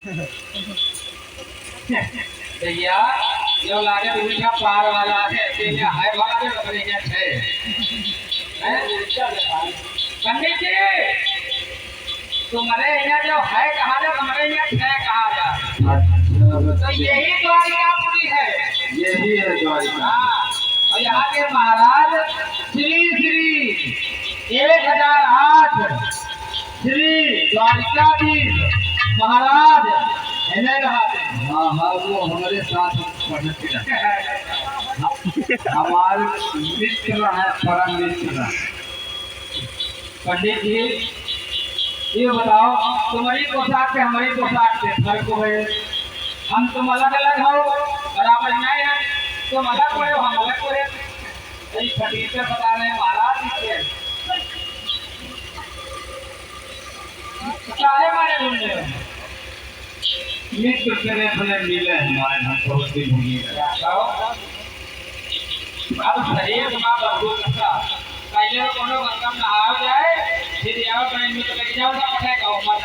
भैया यो लागे तुम्हें का पार वाला है तेरे हाय वाला भी अपने क्या है पंडित जी तुम्हारे यहाँ जो है कहा जा तुम्हारे यहाँ है कहा जा तो यही द्वारिकापुरी है यही है द्वारिका। हाँ और यहाँ के महाराज श्री श्री 1008 श्री द्वारिकाधीश महाराज है हाँ हाँ वो हमारे साथ पढ़ते हैं। हमारे मित्र है, परम मित्र। पंडित जी ये बताओ तुम्हारी पोशाक से हमारी पोशाक से फर्क है। हम तुम अलग अलग हो बराबर नहीं है। तुम अलग हो हम अलग हो यही फटीक से बता रहे हैं महाराज इससे सारे मारे बोलने मित्र तेरे अपने मिले हमारे, हम बहुत दिन हो गए। अब शरीर में बदबू करता पहले कोनो गंगा नहा जाए फिर आओ बने मित्र लग जाओ ना पठाए गाँव में